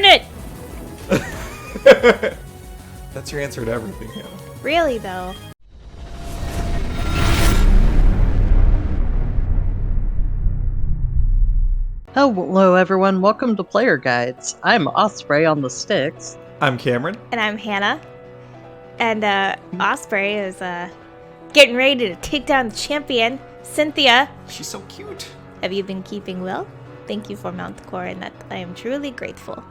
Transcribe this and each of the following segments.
Burn it! That's your answer to everything, Hannah. Really, though. Hello everyone, welcome to Player Guides. I'm Osprey on the sticks. I'm Cameron. And I'm Hannah. And Osprey is getting ready to take down the champion, Cynthia. She's so cute. Have you been keeping well? Thank you for Mount Core, and that I am truly grateful.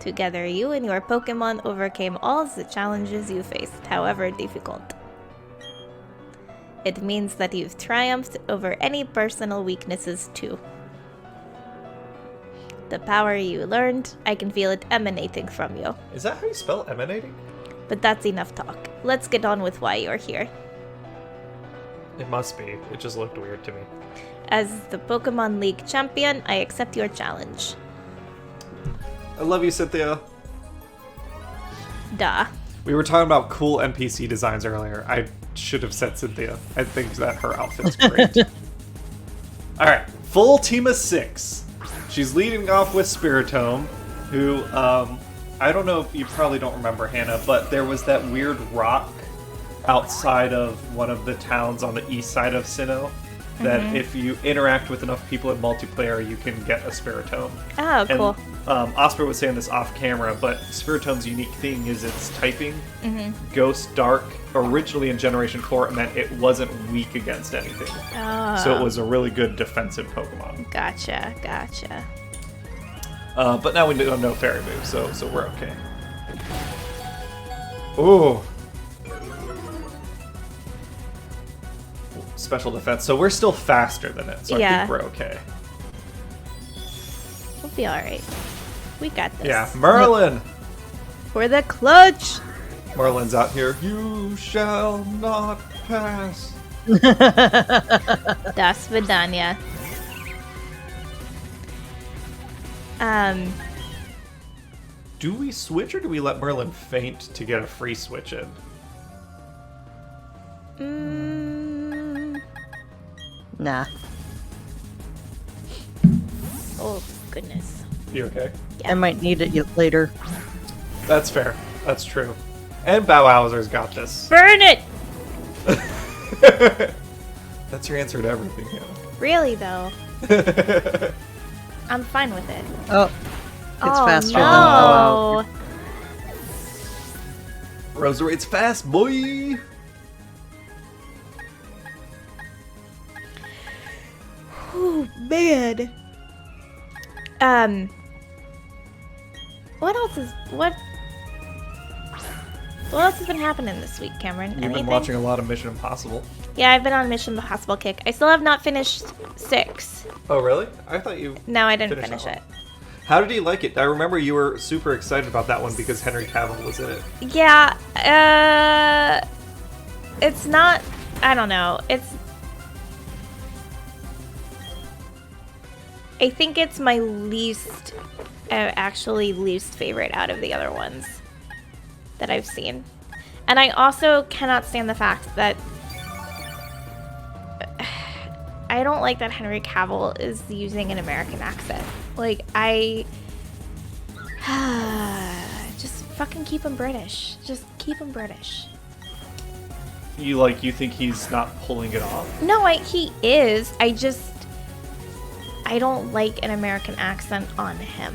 Together, you and your Pokemon overcame all the challenges you faced, however difficult. It means that you've triumphed over any personal weaknesses too. The power you learned, I can feel it emanating from you. Is that how you spell emanating? But that's enough talk. Let's get on with why you're here. It must be. It just looked weird to me. As the Pokemon League champion, I accept your challenge. I love you, Cynthia. Duh. We were talking about cool NPC designs earlier. I should have said Cynthia. I think that her outfit's great. Alright, full team of 6. She's leading off with Spiritomb, who, I don't know if you probably don't remember, Hannah, but there was that weird rock outside of one of the towns on the east side of Sinnoh that if you interact with enough people in multiplayer, you can get a Spiritomb. Oh, cool. And, Osprey was saying this off camera, but Spiritomb's unique thing is its typing. Ghost, Dark, originally in Generation 4, it meant it wasn't weak against anything. Oh. So it was a really good defensive Pokemon. Gotcha. But now we don't know Fairy moves, so we're okay. Ooh. Special defense. So we're still faster than it, so I think we're okay. We'll be alright. We got this. Yeah, Merlin! For the clutch! Merlin's out here. You shall not pass. Das Vidania. Do we switch or do we let Merlin faint to get a free switch in? Nah. Oh, goodness. You okay? I might need it later. That's fair. That's true. And Bowwowser's got this. Burn it! That's your answer to everything, Hannah. Really, though. I'm fine with it. Oh, it's faster than no. Roserade's fast, boy! Oh, man. What else has been happening this week, Cameron? You've Anything? been watching a lot of Mission Impossible. Yeah, I've been on Mission Impossible kick. I still have not finished 6. Oh, really? I thought you... No, I didn't finished finish it. How did he like it? I remember you were super excited about that one because Henry Cavill was in it. Yeah, it's not... I don't know. I think it's my least favorite out of the other ones that I've seen. And I also cannot stand the fact that I don't like that Henry Cavill is using an American accent. Like, just fucking keep him British. Just keep him British. You think he's not pulling it off? No, he is. I don't like an American accent on him.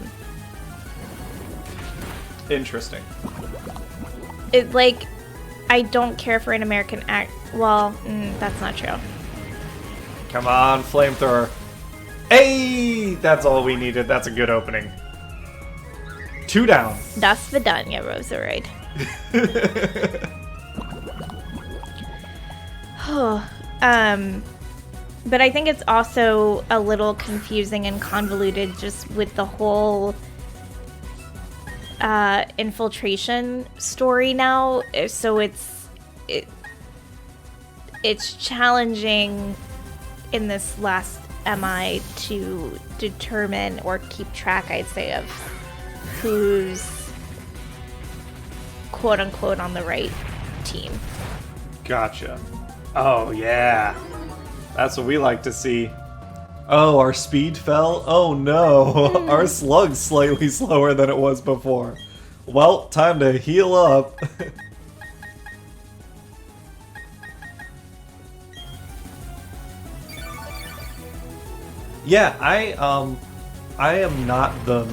Interesting. I don't care for an American well, that's not true. Come on, Flamethrower. Hey! That's all we needed. That's a good opening. 2 down. Das Vidania, Roserade. But I think it's also a little confusing and convoluted just with the whole infiltration story now. So it's challenging in this last MI to determine or keep track, I'd say, of who's quote unquote on the right team. Gotcha. Oh, yeah. That's what we like to see. Oh, our speed fell? Oh no, our slug's slightly slower than it was before. Well, time to heal up. Yeah, I am not the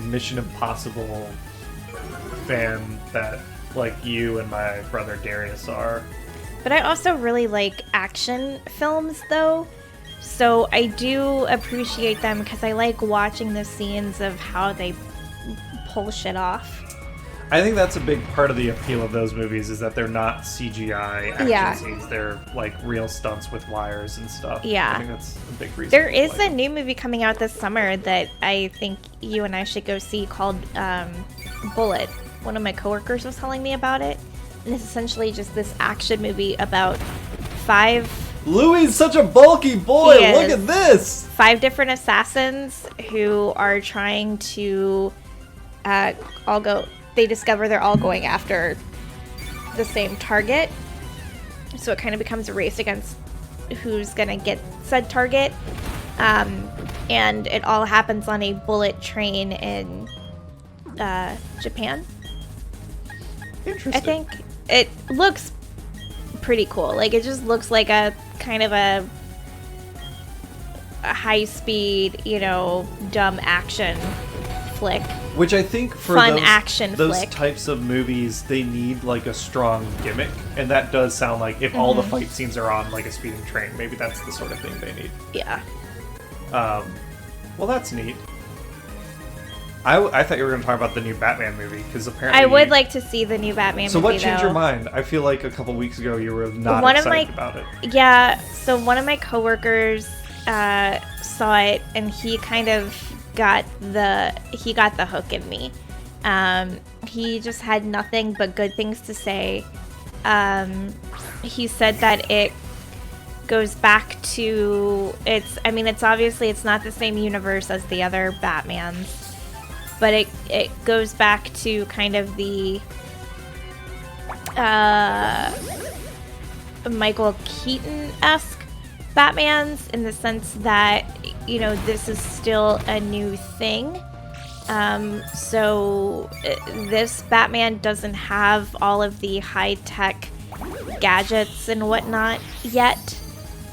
Mission Impossible fan that like you and my brother Darius are. But I also really like action films, though. So I do appreciate them because I like watching the scenes of how they pull shit off. I think that's a big part of the appeal of those movies is that they're not CGI action scenes. They're like real stunts with wires and stuff. Yeah. I think that's a big reason. There is a new movie coming out this summer that I think you and I should go see called Bullet. One of my coworkers was telling me about it. And it's essentially just this action movie about 5... Louis is such a bulky boy! He Look is. at this! 5 different assassins who are trying to all go... They discover they're all going after the same target. So it kind of becomes a race against who's going to get said target. And it all happens on a bullet train in Japan. Interesting. I think it looks pretty cool. Like, it just looks like a kind of a high-speed, dumb action flick. Which I think for Fun those, action those flick. types of movies, they need like a strong gimmick, and that does sound like if all the fight scenes are on like a speeding train, maybe that's the sort of thing they need. Yeah. Well, that's neat. I thought you were going to talk about the new Batman movie because apparently I would like to see the new Batman So movie, what changed though. your mind? I feel like a couple weeks ago you were not One of excited about it. Yeah, so one of my coworkers saw it, and he kind of got the hook in me. He just had nothing but good things to say. He said that it goes back to it's obviously it's not the same universe as the other Batmans, but it goes back to kind of the Michael Keaton-esque Batmans in the sense that this is still a new thing. So this Batman doesn't have all of the high-tech gadgets and whatnot yet,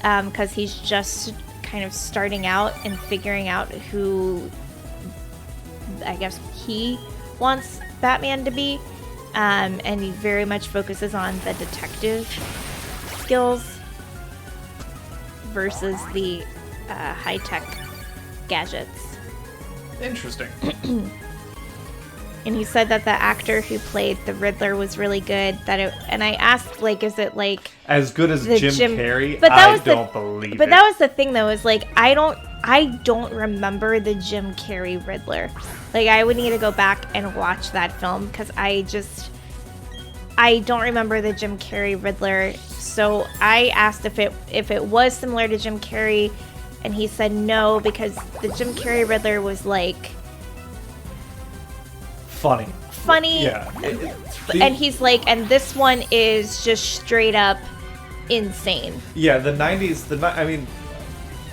because he's just kind of starting out and figuring out who I guess he wants Batman to be, and he very much focuses on the detective skills versus the high-tech gadgets. Interesting. And he said that the actor who played the Riddler was really good. And I asked, like, is it like as good as Jim Carrey? But that I was don't believe it. But that was the thing, though, is like I don't remember the Jim Carrey Riddler. Like, I would need to go back and watch that film because I don't remember the Jim Carrey Riddler. So I asked if it was similar to Jim Carrey, and he said no because the Jim Carrey Riddler was like funny. Yeah. And he's like, and this one is just straight up insane. Yeah, the 90s, I mean,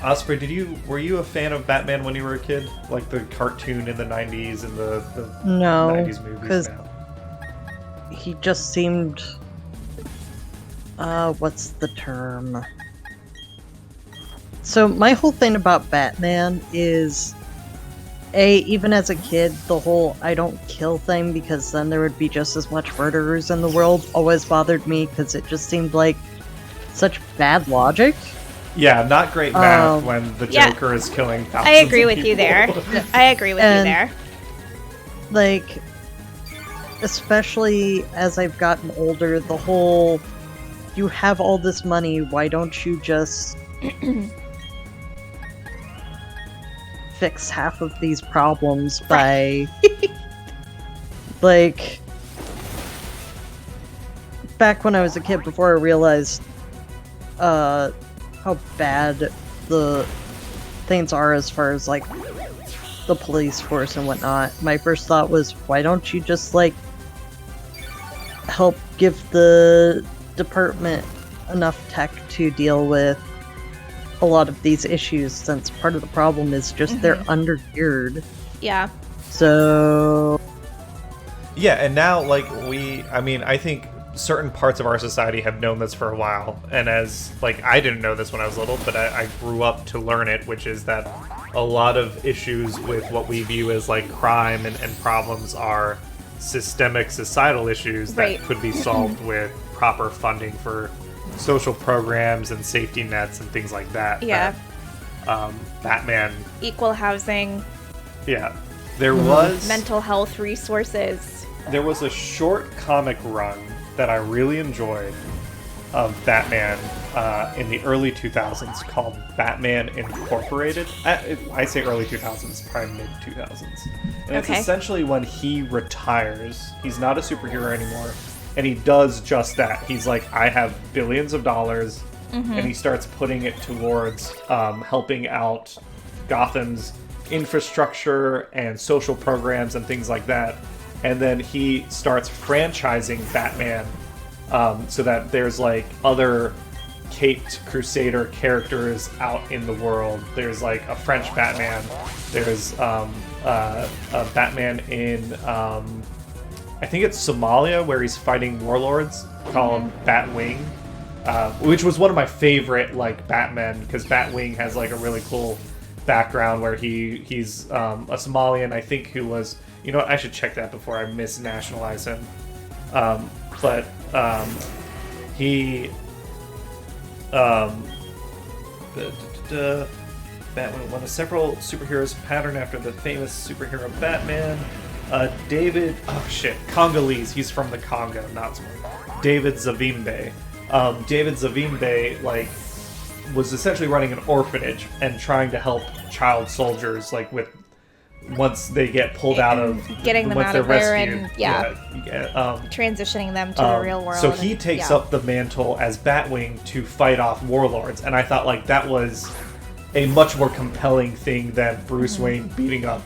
Osprey, were you a fan of Batman when you were a kid? Like the cartoon in the 90s and the No, 90s movies because now? he just seemed... what's the term? So my whole thing about Batman is... even as a kid, the whole I don't kill thing because then there would be just as much murderers in the world always bothered me because it just seemed like such bad logic. Yeah, not great math when the Yeah. Joker is killing thousands I agree of with you people. there. I agree with you there. Like, especially as I've gotten older, the whole you have all this money, why don't you just fix half of these problems by like back when I was a kid before I realized how bad the things are as far as like the police force and whatnot, my first thought was why don't you just like help give the department enough tech to deal with a lot of these issues, since part of the problem is just they're under-geared. Yeah. So... Yeah, and now, like, I think certain parts of our society have known this for a while, and as, like, I didn't know this when I was little, but I grew up to learn it, which is that a lot of issues with what we view as, like, crime and problems are systemic societal issues that could be solved with proper funding for social programs and safety nets and things like that. Yeah. Batman... Equal housing. Yeah. There was... Mental health resources. There was a short comic run that I really enjoyed of Batman in the early 2000s called Batman Incorporated. I say early 2000s, probably mid-2000s. And it's essentially when he retires. He's not a superhero anymore. And he does just that. He's like, I have billions of dollars. And he starts putting it towards helping out Gotham's infrastructure and social programs and things like that. And then he starts franchising Batman so that there's like other caped crusader characters out in the world. There's like a French Batman. There's a Batman in I think it's Somalia where he's fighting warlords called Batwing, which was one of my favorite like Batmen because Batwing has like a really cool background where he's a Somalian, I think, who was, you know what, I should check that before I misnationalize him. But he Batman, one of several superheroes patterned after the famous superhero Batman. Congolese, he's from the Congo, not Somalia. David Zavimbe. David Zavimbe, like, was essentially running an orphanage and trying to help child soldiers, like, with once they get pulled out of getting them once out they're of there rescued, and transitioning them to the real world. So he takes up the mantle as Batwing to fight off warlords, and I thought like that was a much more compelling thing than Bruce Wayne beating up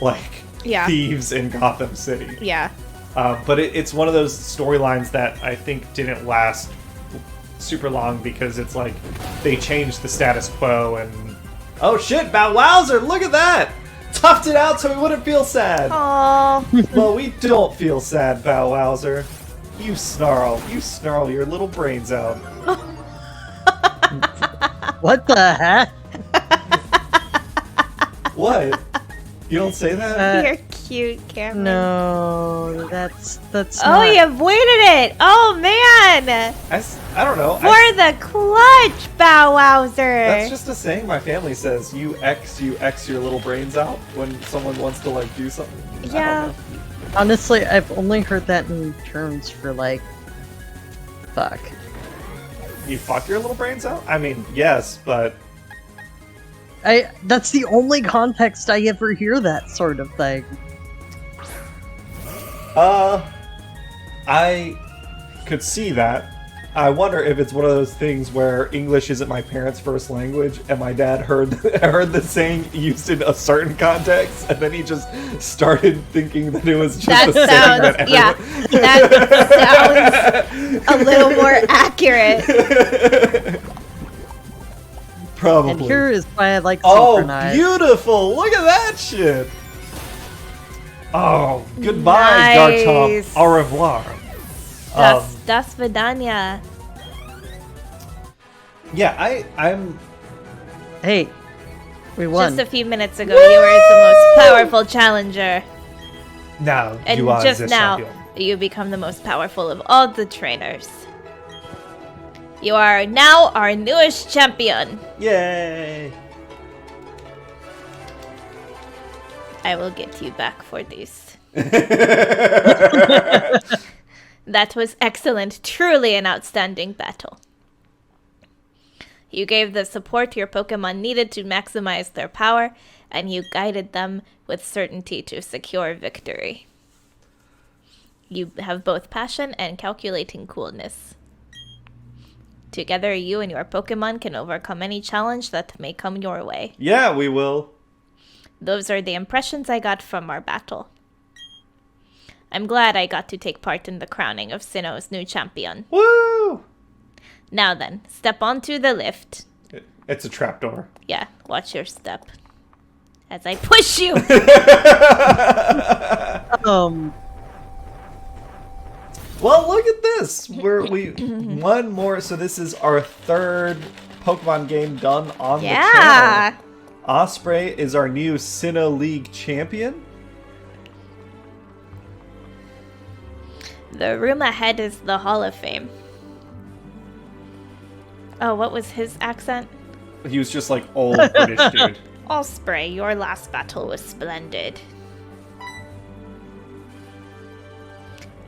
like thieves in Gotham City. Yeah. But it's one of those storylines that I think didn't last super long because it's like they changed the status quo and oh shit, Bow Wowzer, look at that! Toughed it out so we wouldn't feel sad. Aww. Well, we don't feel sad, Bow Wowzer. You snarl your little brains out. What the heck? What? You don't say that? You're cute, Cameron. No, that's Oh, not... you avoided it! Oh, man! I don't know. For the clutch, Bow Wowzer! That's just a saying my family says. You X your little brains out when someone wants to, like, do something. Yeah. Honestly, I've only heard that in terms for, like, fuck. You fuck your little brains out? I mean, yes, but... That's the only context I ever hear that sort of thing. I could see that. I wonder if it's one of those things where English isn't my parents' first language, and my dad heard the saying used in a certain context, and then he just started thinking that it was just a saying that everyone... that sounds a little more accurate. Probably. And here is why I like Oh, synchronize. beautiful! Look at that shit! Oh, goodbye, Nice. Garchomp. Au revoir. Das Vidania. Yeah, I'm... Hey, we won. Just a few minutes ago, you were the most powerful challenger. Now, And you are just the now, champion. you become the most powerful of all the trainers. You are now our newest champion. Yay! I will get you back for this. That was excellent. Truly an outstanding battle. You gave the support your Pokemon needed to maximize their power, and you guided them with certainty to secure victory. You have both passion and calculating coolness. Together, you and your Pokemon can overcome any challenge that may come your way. Yeah, we will. Those are the impressions I got from our battle. I'm glad I got to take part in the crowning of Sinnoh's new champion. Woo! Now then, step onto the lift. It's a trapdoor. Yeah, watch your step. As I push you! Well, look at this. We one more. So this is our third Pokemon game done on the channel. Osprey is our new Sinnoh League champion. The room ahead is the Hall of Fame. Oh, what was his accent? He was just like old British dude. Osprey, your last battle was splendid.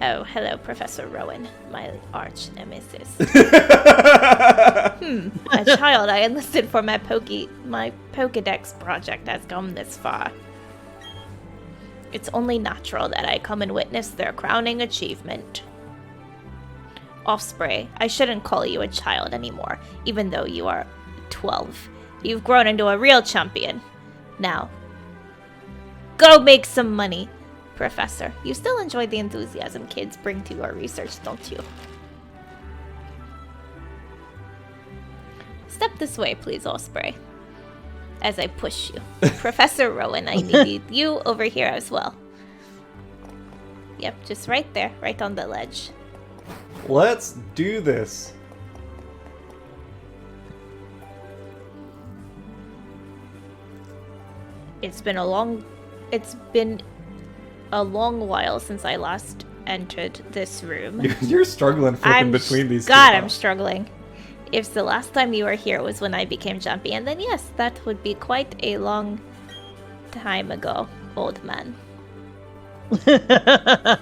Oh, hello, Professor Rowan, my arch nemesis. A child I enlisted for my Pokédex project has come this far. It's only natural that I come and witness their crowning achievement. Osprey, I shouldn't call you a child anymore, even though you are 12. You've grown into a real champion. Now, go make some money. Professor, you still enjoy the enthusiasm kids bring to your research, don't you? Step this way, please, Osprey. As I push you. Professor Rowan, I need you over here as well. Yep, just right there, right on the ledge. Let's do this. It's been a long while since I last entered this room. You're struggling flipping between these two. God, I'm struggling. If the last time you were here was when I became champion, then yes, that would be quite a long time ago, old man.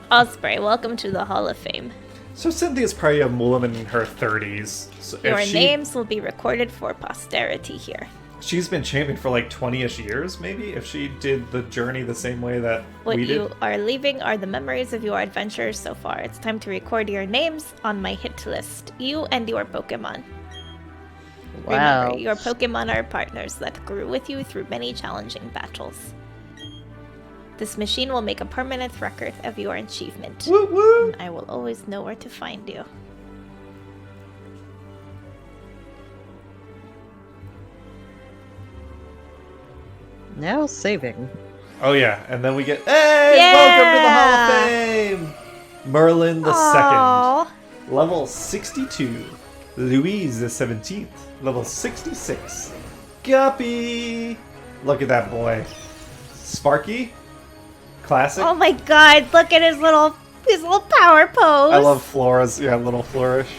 Osprey, welcome to the Hall of Fame. So Cynthia's probably a woman in her 30s. So Your names will be recorded for posterity here. She's been champion for like 20-ish years, maybe, if she did the journey the same way that we did. What you are leaving are the memories of your adventures so far. It's time to record your names on my hit list. You and your Pokemon. Wow. Remember, your Pokemon are partners that grew with you through many challenging battles. This machine will make a permanent record of your achievement. Woo woo! I will always know where to find you. Now saving. Oh yeah, and then we get, hey, welcome to the Hall of Fame! Merlin the Aww. Second, level 62. Louise the 17th, level 66. Guppy! Look at that boy. Sparky? Classic. Oh my god, look at his little power pose. I love Flora's, little flourish.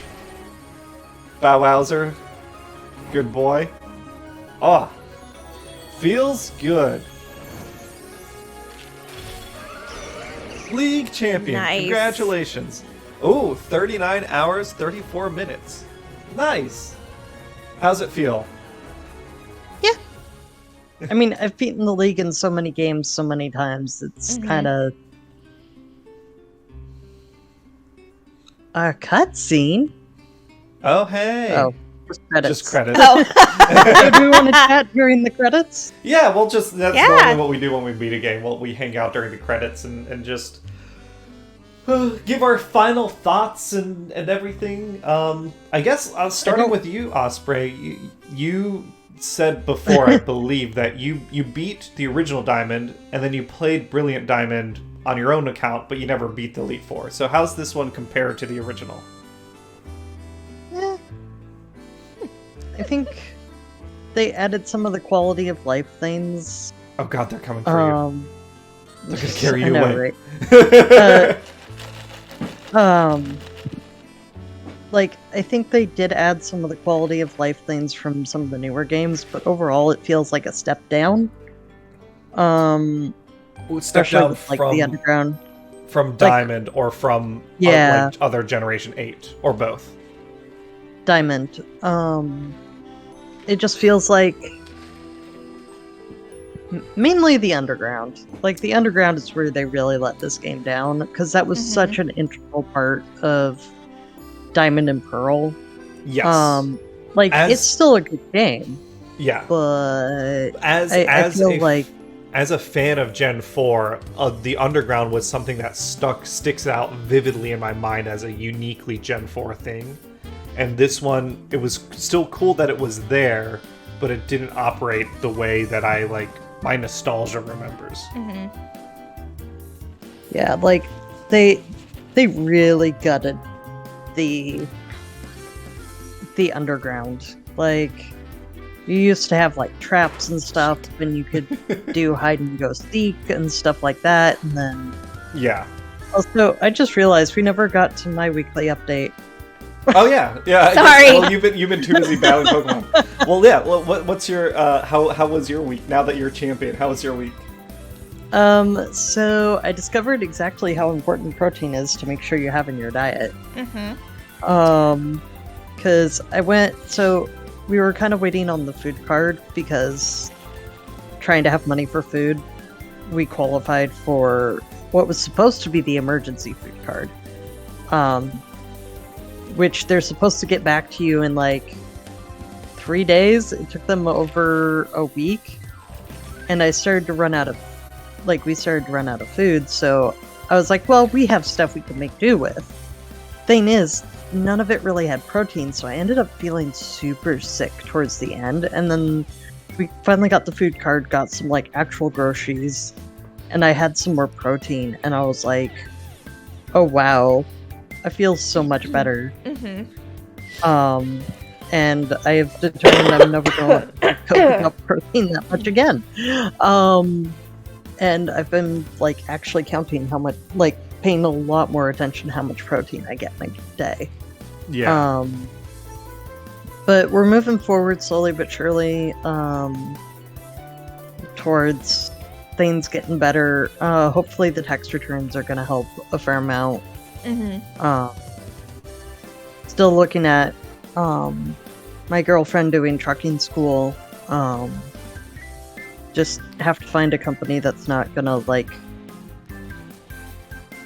Bow Wowzer. Good boy. Oh, feels good. League champion. Nice. Congratulations. Oh, 39 hours, 34 minutes. Nice. How's it feel? Yeah. I mean, I've beaten the league in so many games so many times. It's kind of a cutscene. Oh, hey. Oh, just credits. Just credits. Oh. So do we want to chat during the credits? Yeah, we'll just, that's Yeah. normally what we do when we beat a game. We hang out during the credits and just give our final thoughts and everything. I guess starting with you, Osprey, you said before, I believe, that you beat the original Diamond and then you played Brilliant Diamond on your own account, but you never beat the Elite Four. So how's this one compared to the original? I think they added some of the quality of life things. Oh god, they're coming for you. They're gonna carry you I know, away. Right? Like, I think they did add some of the quality of life things from some of the newer games, but overall it feels like a step down. Step Especially down with, like, the underground. from Diamond or from other Generation 8, or both? Diamond. It just feels like mainly the underground. Like, the underground is where they really let this game down, because that was such an integral part of Diamond and Pearl. Yes. It's still a good game. Yeah. But I feel like as a fan of Gen 4, the Underground was something that sticks out vividly in my mind as a uniquely Gen 4 thing. And this one, it was still cool that it was there, but it didn't operate the way that I like my nostalgia remembers. Yeah, like they really gutted the underground. Like you used to have like traps and stuff, and you could do hide and go seek and stuff like that. And then Yeah. also, I just realized we never got to my weekly update. Oh yeah, yeah. Sorry. Well, you've been too busy battling Pokemon. Well, yeah. What's your how was your week? Now that you're champion, how was your week? So I discovered exactly how important protein is to make sure you have in your diet. Because so we were kind of waiting on the food card because trying to have money for food, we qualified for what was supposed to be the emergency food card. Which they're supposed to get back to you in like 3 days. It took them over a week, and we started to run out of food, so I was like, well, we have stuff we can make do with. Thing is, none of it really had protein, so I ended up feeling super sick towards the end, and then we finally got the food card, got some like actual groceries, and I had some more protein, and I was like, oh wow, I feel so much better. And I have determined I'm never going to cook up protein that much again. And I've been like actually counting how much, like paying a lot more attention to how much protein I get in a day. Yeah. But we're moving forward slowly but surely towards things getting better. Hopefully the text returns are going to help a fair amount. Still looking at my girlfriend doing trucking school. Just have to find a company that's not gonna like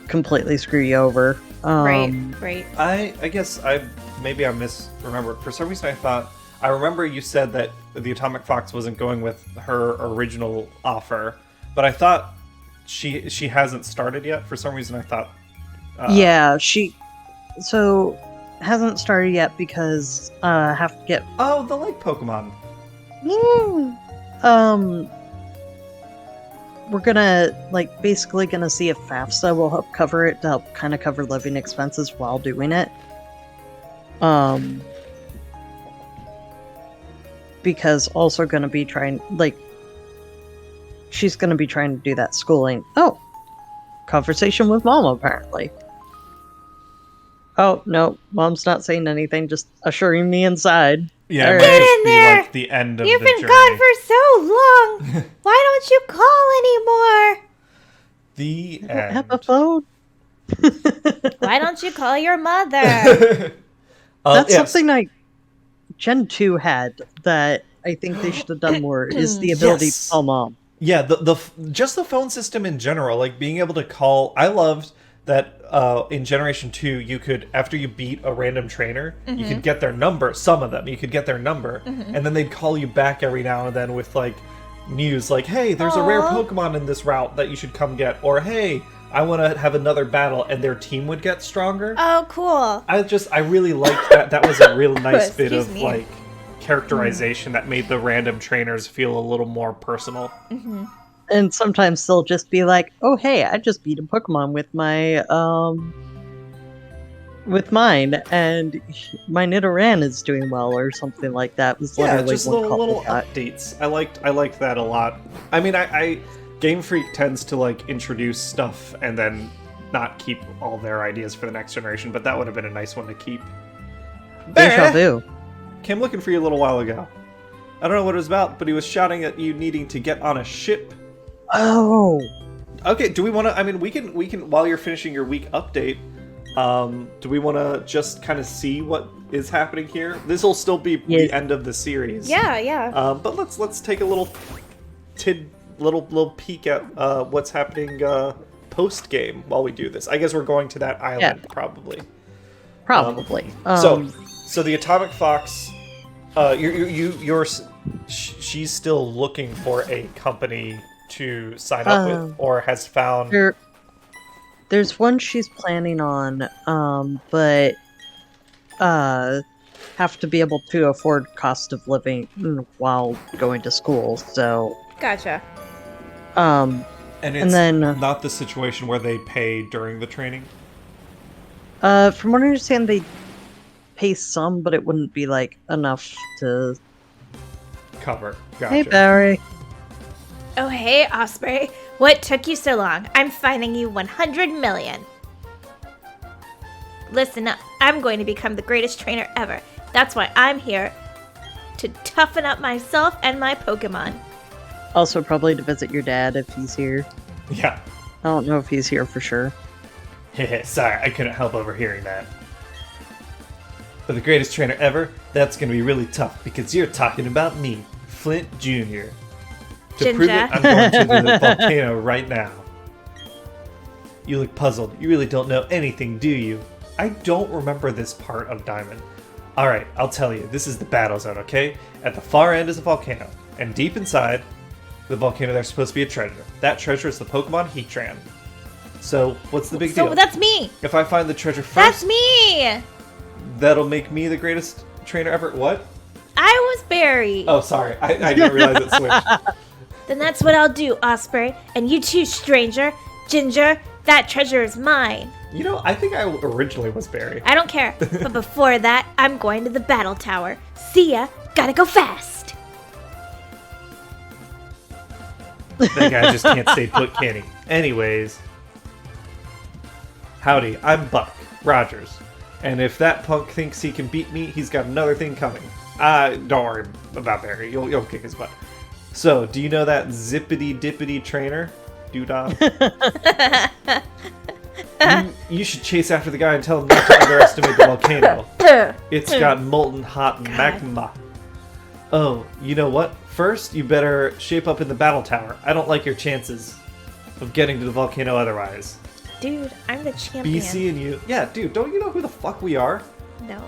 completely screw you over. Right. I guess I misremembered. For some reason, I remember you said that the Atomic Fox wasn't going with her original offer, but I thought she hasn't started yet. For some reason, I thought. Yeah, she hasn't started yet because have to get. Oh, the lake Pokemon. We're gonna basically gonna see if FAFSA will help cover it to help kind of cover living expenses while doing it. Because also gonna be trying she's gonna be trying to do that schooling. Oh, conversation with mom apparently. Oh no, mom's not saying anything, just assuring me inside. Yeah, All it right. might Get just in be there! like the end of You've the been journey. gone for so long. Why don't you call anymore? The I don't have a end. phone. Why don't you call your mother? That's Yes. something Gen 2 had that I think they should have done more, is the ability Yes. to call mom. Yeah, just the phone system in general, like being able to call. I loved that in Generation 2, you could, after you beat a random trainer, you could get their number. Some of them, you could get their number, and then they'd call you back every now and then with like news, like, "Hey, there's a rare Pokemon in this route that you should come get," or "Hey, I want to have another battle," and their team would get stronger. Oh, cool. I really liked that. That was a real nice bit Excuse of me. like characterization that made the random trainers feel a little more personal. And sometimes they'll just be like, "Oh, hey, I just beat a Pokemon with my with mine, and my Nidoran is doing well," or something like that. Was Yeah, literally just one call little we got. updates. I liked that a lot. I mean, I Game Freak tends to like introduce stuff and then not keep all their ideas for the next generation, but that would have been a nice one to keep. Deja vu. Came looking for you a little while ago. I don't know what it was about, but he was shouting at you needing to get on a ship. Oh, Okay, do we want to? I mean, we can. While you're finishing your week update, do we want to just kind of see what is happening here? This will still be Yes. the end of the series. Yeah. But let's take a little peek at what's happening post game while we do this. I guess we're going to that island probably. probably. So the Atomic Fox, she's still looking for a company to sign up with, or has found. There's one she's planning on, but have to be able to afford cost of living while going to school. So, Gotcha. And it's and then not the situation where they pay during the training? from what I understand, they pay some, but it wouldn't be like enough to. Cover. Gotcha. Hey, Barry. Oh, hey, Osprey. What took you so long? I'm fining you 100 million. Listen up. I'm going to become the greatest trainer ever. That's why I'm here. To toughen up myself and my Pokemon. Also, probably to visit your dad if he's here. Yeah. I don't know if he's here for sure. Sorry, I couldn't help overhearing that. For the greatest trainer ever, that's going to be really tough because you're talking about me, Flint Jr. To prove it, Ginger. I'm going to the volcano right now. You look puzzled. You really don't know anything, do you? I don't remember this part of Diamond. Alright, I'll tell you. This is the battle zone, okay? At the far end is a volcano. And deep inside the volcano, there's supposed to be a treasure. That treasure is the Pokemon Heatran. So, what's the big deal? So that's me. If I find the treasure first, That's me. that'll make me the greatest trainer ever. What? I was Barry. Oh, sorry. I didn't realize it switched. Then that's what I'll do, Osprey. And you too, stranger. Ginger, that treasure is mine. You know, I think I originally was Barry. I don't care. But before that, I'm going to the battle tower. See ya. Gotta go fast. That guy just can't stay put, can he? Anyways. Howdy, I'm Buck Rogers. And if that punk thinks he can beat me, he's got another thing coming. Don't worry about Barry. You'll kick his butt. So, do you know that zippity-dippity trainer? Doodah? You should chase after the guy and tell him not to underestimate the volcano. It's got molten hot magma. Oh, you know what? First, you better shape up in the battle tower. I don't like your chances of getting to the volcano otherwise. Dude, I'm the champion. BC and you. Yeah, dude, don't you know who the fuck we are? No.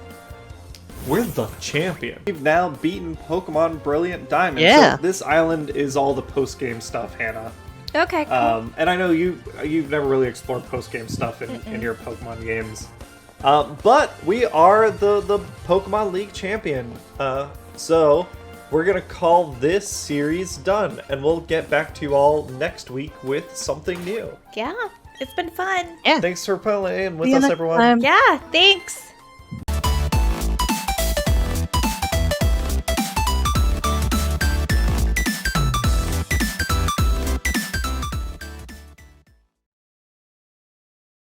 We're the champion. We've now beaten Pokemon Brilliant Diamond. Yeah. So this island is all the post-game stuff, Hannah. Okay, cool. And I know you've never really explored post-game stuff in your Pokemon games. But we are the Pokemon League champion. So we're going to call this series done. And we'll get back to you all next week with something new. Yeah, it's been fun. Yeah. Thanks for playing with See you us, next everyone. time. Yeah, thanks.